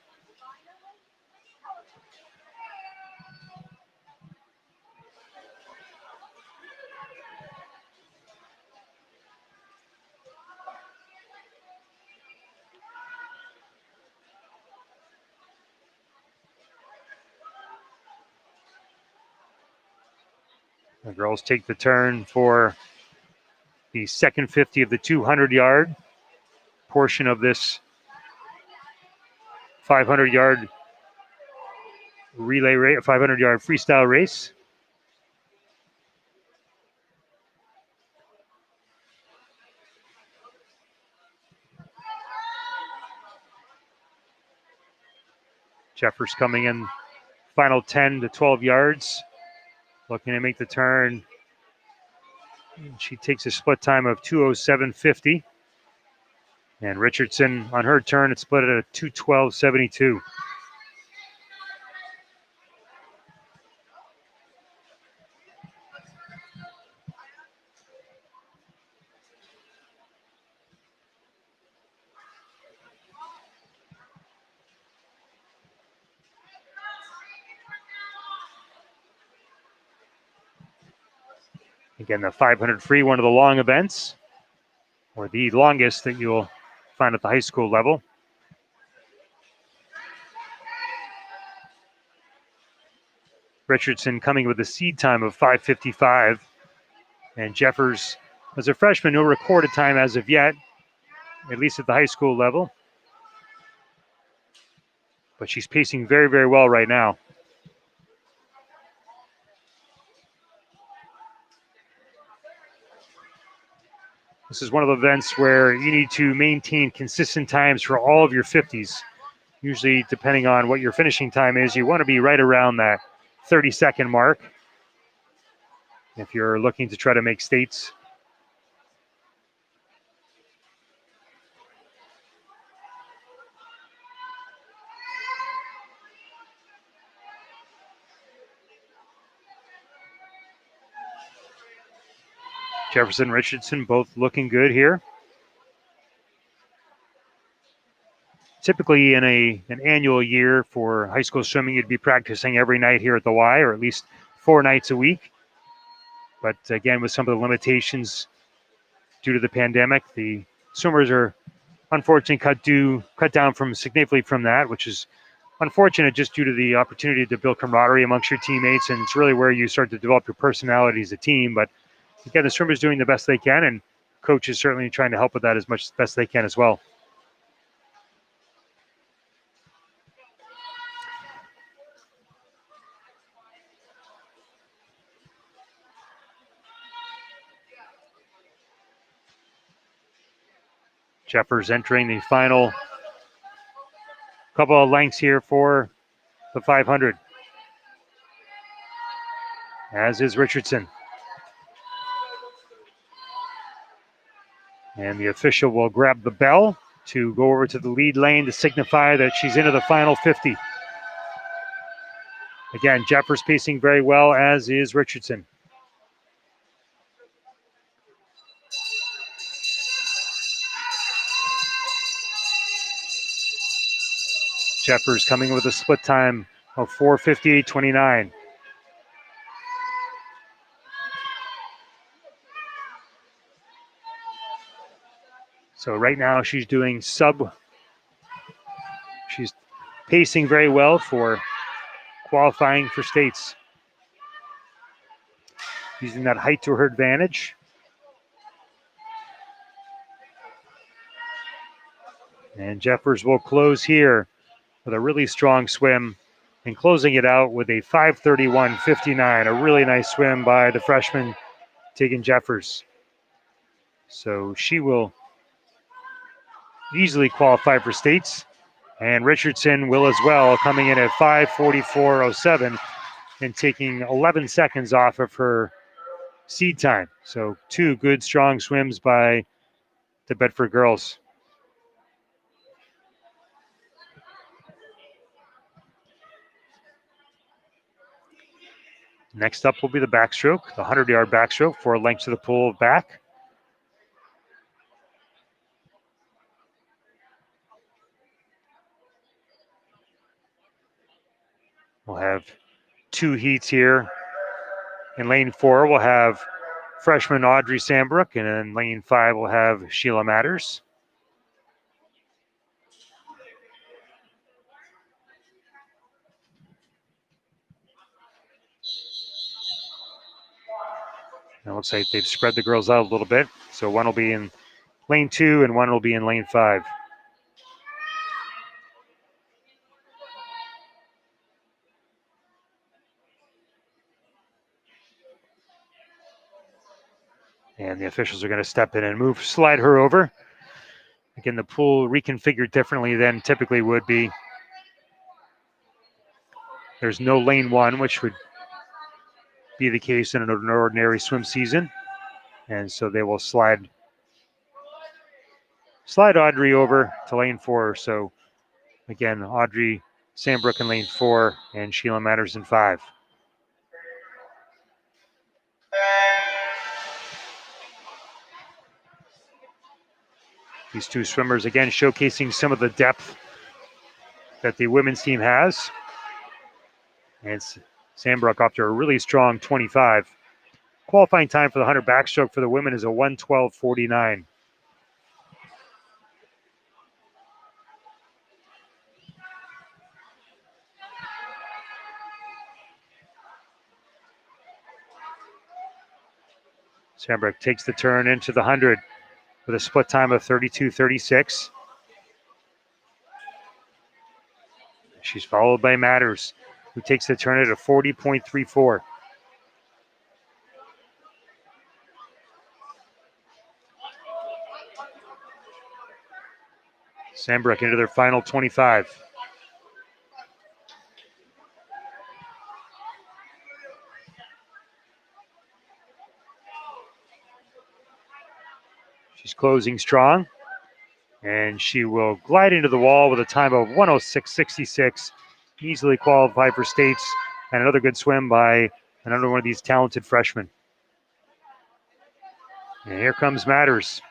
The girls take the turn for the second 50 of the 200-yard portion of this 500-yard relay race, 500-yard freestyle race. Jeffers coming in final 10 to 12 yards, looking to make the turn. She takes a split time of 2:07.50. And Richardson on her turn, it split at a 2:12.72. Again, the 500 free, one of the long events, or the longest that you'll find at the high school level. Richardson coming with a seed time of 5:55. And Jeffers, as a freshman, no recorded time as of yet, at least at the high school level. But she's pacing very, very well right now. This is one of the events where you need to maintain consistent times for all of your 50s. Usually, depending on what your finishing time is, you want to be right around that 30-second mark if you're looking to try to make states. Jefferson, Richardson, both looking good here. Typically in an annual year for high school swimming, you'd be practicing every night here at the Y, or at least 4 nights a week. But again, with some of the limitations due to the pandemic, the swimmers are unfortunately cut down from significantly from that, which is unfortunate just due to the opportunity to build camaraderie amongst your teammates, and it's really where you start to develop your personality as a team. But again, the swimmers doing the best they can, and coaches certainly trying to help with that as much as best they can as well. Jeffers entering the final couple of lengths here for the 500, as is Richardson. And the official will grab the bell to go over to the lead lane to signify that she's into the final 50. Again, Jeffers pacing very well, as is Richardson. Jeffers coming with a split time of 4:58.29. So right now she's doing she's pacing very well for qualifying for states. Using that height to her advantage. And Jeffers will close here with a really strong swim and closing it out with a 5:31.59. A really nice swim by the freshman, Tegan Jeffers. So she will easily qualify for states. And Richardson will as well, coming in at 5:44.07 and taking 11 seconds off of her seed time. So 2 good, strong swims by the Bedford girls. Next up will be the backstroke, the 100-yard backstroke, 4 lengths to the pool back. We'll have 2 heats here. In lane 4, we'll have freshman Audrey Sambrook, and in lane 5, we'll have Sheila Matters. And it looks like they've spread the girls out a little bit. So one will be in lane 2 and one will be in lane 5. And the officials are going to step in and slide her over. Again, the pool reconfigured differently than typically would be. There's no lane 1, which would be the case in an ordinary swim season. And so they will slide Audrey over to lane 4. So again, Audrey Sandbrook in lane 4 and Sheila Matters in 5. These two swimmers again showcasing some of the depth that the women's team has. And Sandbrook off to a really strong 25. Qualifying time for the 100 backstroke for the women is a 1:12:49. Sandbrook takes the turn into the 100 with a split time of 32:36. She's followed by Matters, who takes the turn at a 40.34. Sandbrook into their final 25. She's closing strong, and she will glide into the wall with a time of 1:06.66. Easily qualified for states, and another good swim by another one of these talented freshmen. And here comes Matters,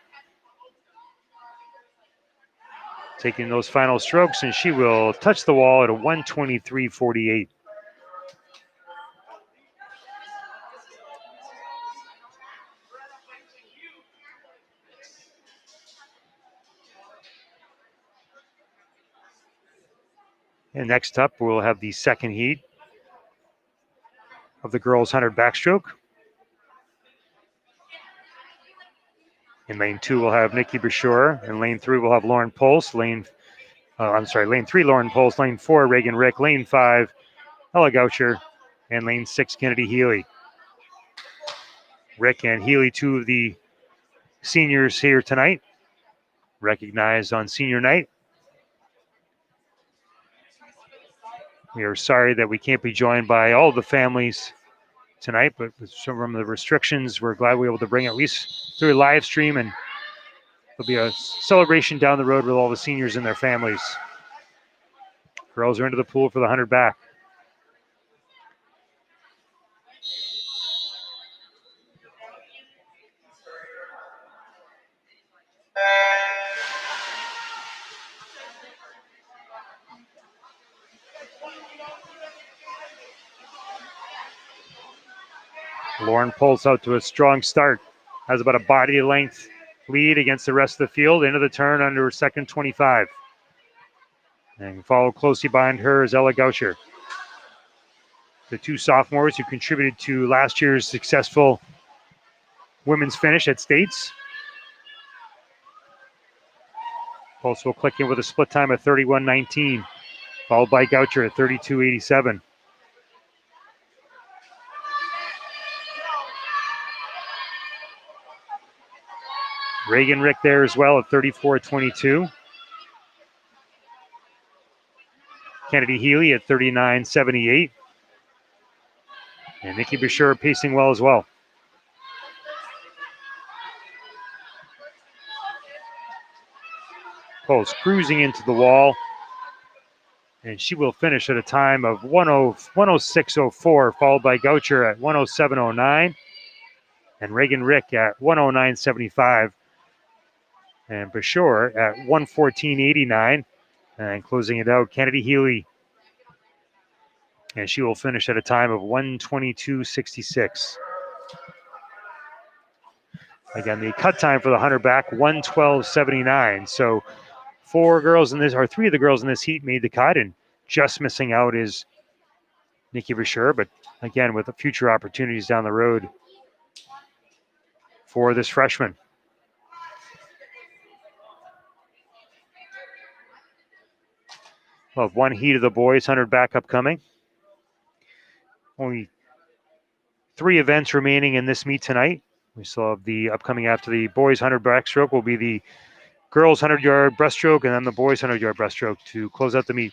taking those final strokes, and she will touch the wall at a 1:23.48. And next up, we'll have the second heat of the girls' 100 backstroke. In lane 2, we'll have Nikki Bashur. In lane 3, we'll have Lauren Pulse. Lane 3, Lauren Pulse. Lane 4, Reagan Rick. Lane 5, Ella Goucher. And lane 6, Kennedy Healy. Rick and Healy, two of the seniors here tonight, recognized on senior night. We are sorry that we can't be joined by all the families tonight, but with some of the restrictions, we're glad we were able to bring at least through a live stream, and there'll be a celebration down the road with all the seniors and their families. Girls are into the pool for the 100 back. Lauren pulls out to a strong start. Has about a body length lead against the rest of the field. Into the turn under her second 25. And followed closely behind her is Ella Goucher. The two sophomores who contributed to last year's successful women's finish at States. Pulse will click in with a split time of 31:19, followed by Goucher at 32:87. Reagan Rick there as well at 34:22. Kennedy Healy at 39:78. And Nikki Bashir pacing well as well. Pulse cruising into the wall. And she will finish at a time of 106.04, followed by Goucher at 107.09. And Reagan Rick at 109.75. And Bashir at 114.89. And closing it out, Kennedy Healy. And she will finish at a time of 122.66. Again, the cut time for the 100 back, 112.79. So three of the girls in this heat made the cut, and just missing out is Nikki Bashir. But again, with the future opportunities down the road, for this freshman. Well, one heat of the boys 100 back upcoming. Only 3 events remaining in this meet tonight. We still have the upcoming after the boys 100 backstroke will be the girls 100-yard breaststroke and then the boys 100-yard breaststroke to close out the meet.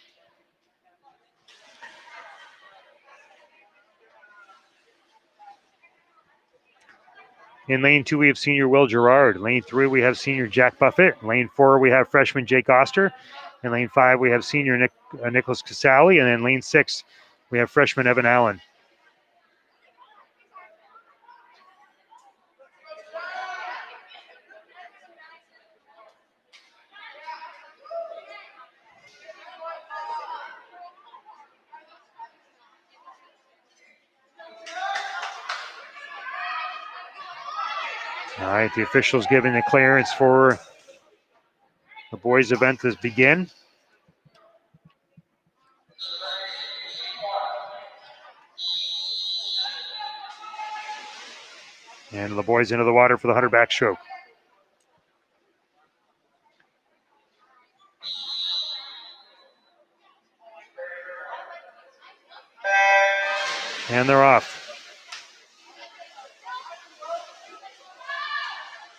In lane 2, we have senior Will Gerard. Lane 3, we have senior Jack Buffett. Lane 4, we have freshman Jake Oster. In lane 5, we have senior Nicholas Casali. And in lane 6, we have freshman Evan Allen. All right, the officials giving the clearance for the boys' event to begin. And the boys into the water for the 100 backstroke. And they're off.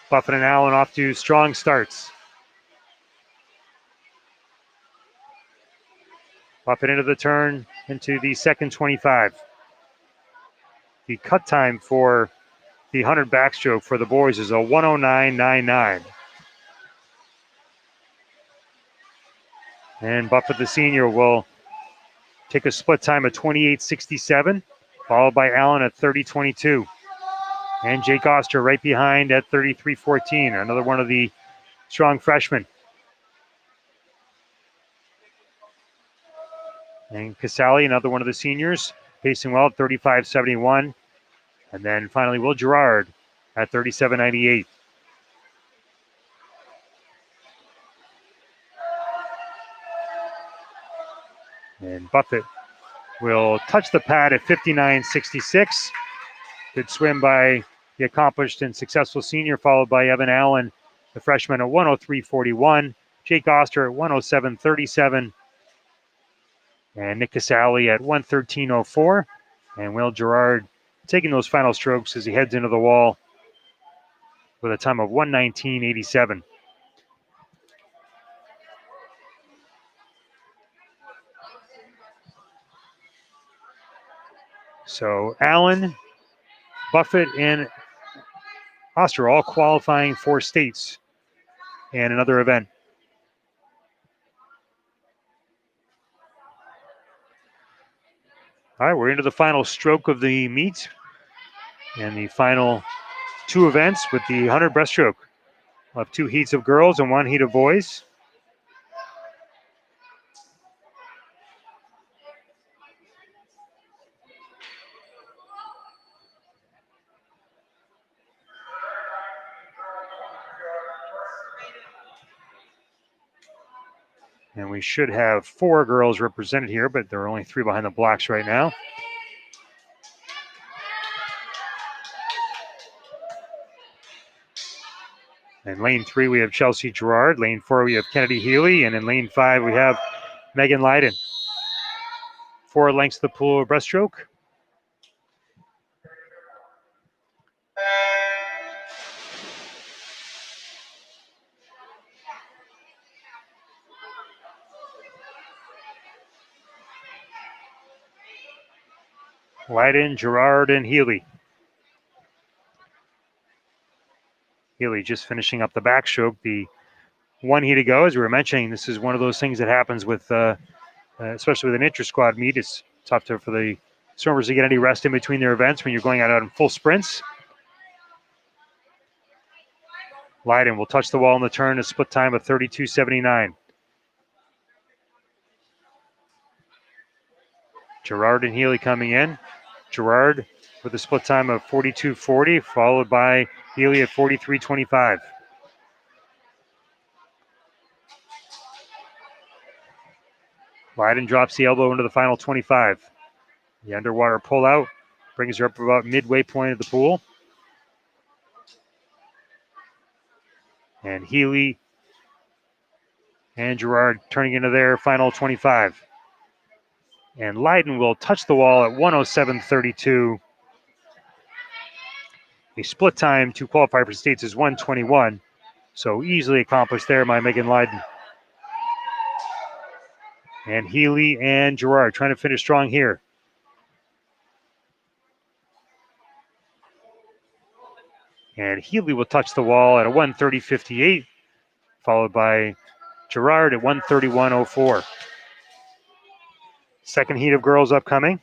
Buffett and Allen off to strong starts. Buffett into the turn, into the second 25. The cut time for the 100 backstroke for the boys is a 109.99. And Buffett the senior will take a split time of 28.67, followed by Allen at 30.22. And Jake Oster right behind at 33.14, another one of the strong freshmen. And Casali, another one of the seniors, pacing well at 35.71. And then finally Will Gerard at 37.98. And Buffett will touch the pad at 59.66. Good swim by the accomplished and successful senior, followed by Evan Allen, the freshman, at 103.41. Jake Oster at 107.37. And Nick Casali at 113.04. And Will Gerard taking those final strokes as he heads into the wall with a time of 119.87. So Allen, Buffett, and Oster all qualifying for states and another event. All right, we're into the final stroke of the meet and the final 2 events with the 100 breaststroke. We'll have 2 heats of girls and 1 heat of boys. And we should have 4 girls represented here, but there are only 3 behind the blocks right now. In lane 3, we have Chelsea Gerard. Lane 4, we have Kennedy Healy. And in lane 5, we have Megan Leiden. 4 lengths of the pool breaststroke. Leiden, Gerard, and Healy. Healy just finishing up the backstroke. The 1 heat to go, as we were mentioning, this is one of those things that happens with, especially with an intra-squad meet. It's tough for the swimmers to get any rest in between their events when you're going out on full sprints. Leiden will touch the wall in the turn, a split time of 32.79. Gerard and Healy coming in. Gerard with a split time of 42.40, followed by Healy at 43.25. Leiden drops the elbow into the final 25. The underwater pull out brings her up about midway point of the pool. And Healy and Gerard turning into their final 25. And Leiden will touch the wall at 107.32. The split time to qualify for states is 121. So easily accomplished there by Megan Leiden. And Healy and Gerard trying to finish strong here. And Healy will touch the wall at a 130.58, followed by Gerard at 131.04. Second heat of girls upcoming.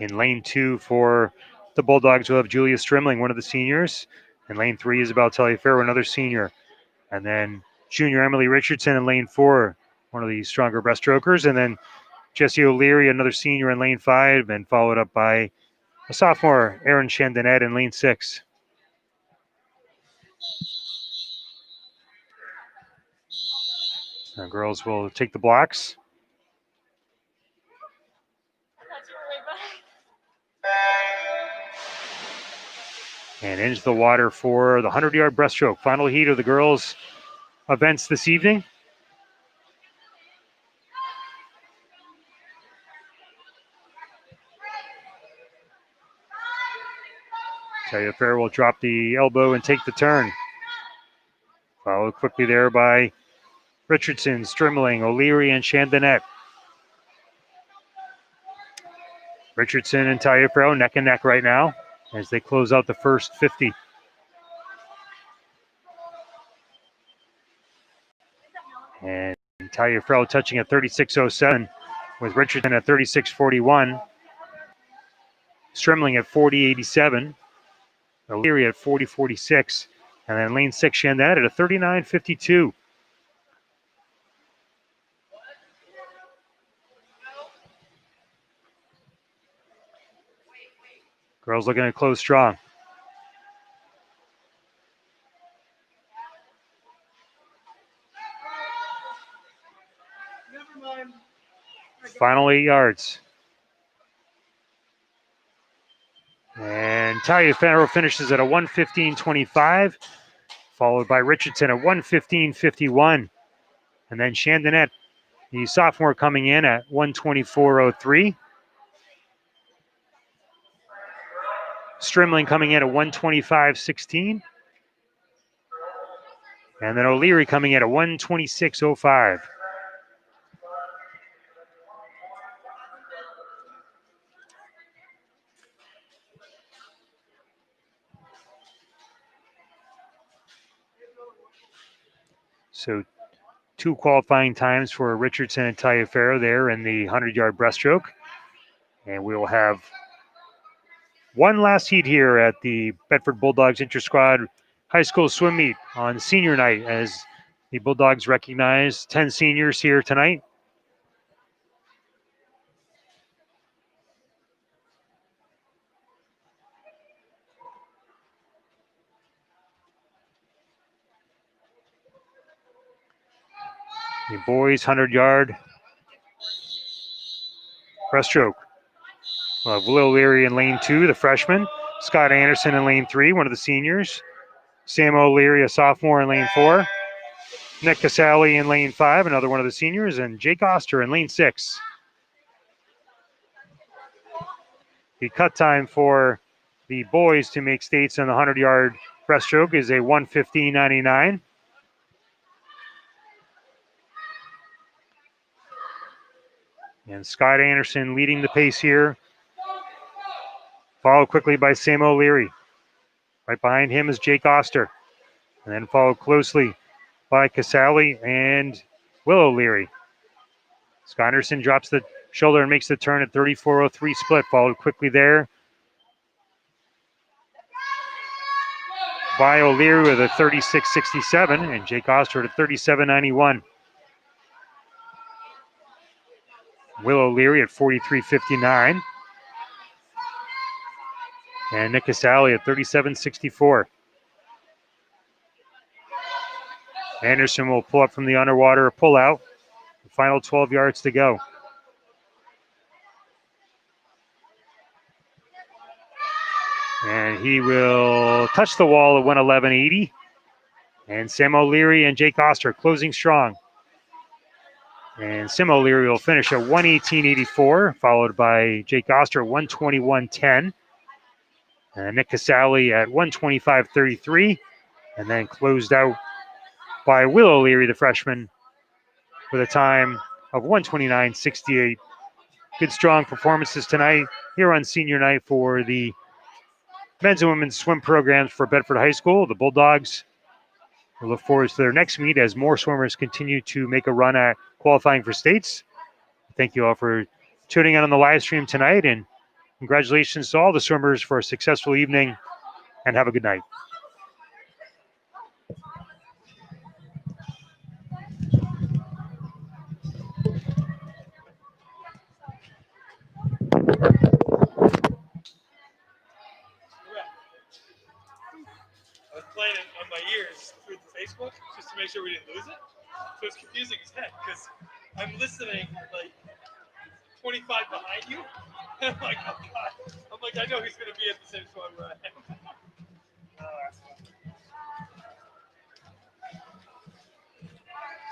In lane 2 for the Bulldogs, we'll have Julia Strimling, one of the seniors. In lane 3, Isabel Taliaferro, another senior. And then junior Emily Richardson in lane 4, one of the stronger breaststrokers. And then Jessie O'Leary, another senior in lane 5, and followed up by a sophomore, Erin Chandinet, in lane 6. The girls will take the blocks. And into the water for the 100-yard breaststroke. Final heat of the girls' events this evening. Taliaferro will drop the elbow and take the turn. Followed quickly there by Richardson, Strimling, O'Leary, and Chandinet. Richardson and Taliaferro neck and neck right now as they close out the first 50. And Taliaferro touching at 36.07 with Richardson at 36.41. Strimling at 40.87. O'Leary at 40.46. And then lane 6, Chandinet at a 39.52. Girls looking to close strong. Final 8 yards. And Taliaferro finishes at a 1:15.25, followed by Richardson at 1:15.51. And then Chandinet, the sophomore, coming in at 1:24.03. Strimling coming in at 1:25.16. And then O'Leary coming in at 1:26.05. So 2 qualifying times for Richardson and Taliaferro there in the 100-yard breaststroke. And we will have one last heat here at the Bedford Bulldogs Inter-Squad High School Swim Meet on senior night as the Bulldogs recognize 10 seniors here tonight. The boys 100-yard breaststroke. We'll have Will O'Leary in lane 2, the freshman. Scott Anderson in lane 3, one of the seniors. Sam O'Leary, a sophomore, in lane 4. Nick Casale in lane 5, another one of the seniors. And Jake Oster in lane 6. The cut time for the boys to make states on the 100-yard breaststroke is a 1:15.99. And Scott Anderson leading the pace here, followed quickly by Sam O'Leary. Right behind him is Jake Oster. And then followed closely by Casale and Will O'Leary. Scott Anderson drops the shoulder and makes the turn at 34.03 split, followed quickly there by O'Leary with a 36.67 and Jake Oster at a 37.91. Will O'Leary at 43.59. And Nick Casale at 37.64. Anderson will pull up from the underwater pull out. The final 12 yards to go. And he will touch the wall at 111.80. And Sam O'Leary and Jake Oster closing strong. And Sam O'Leary will finish at 118.84, followed by Jake Oster at 121.10. And Nick Casale at 125.33. And then closed out by Will O'Leary, the freshman, with a time of 129.68. Good, strong performances tonight here on senior night for the men's and women's swim programs for Bedford High School. The Bulldogs will look forward to their next meet as more swimmers continue to make a run at qualifying for states. Thank you all for tuning in on the live stream tonight, and congratulations to all the swimmers for a successful evening, and have a good night. I was playing it on my ears through the Facebook just to make sure we didn't lose it. So it's confusing as heck because I'm listening like 25 behind you. And I'm like, oh God. I'm like, I know he's going to be at the same spot where I am. Oh, that's fun.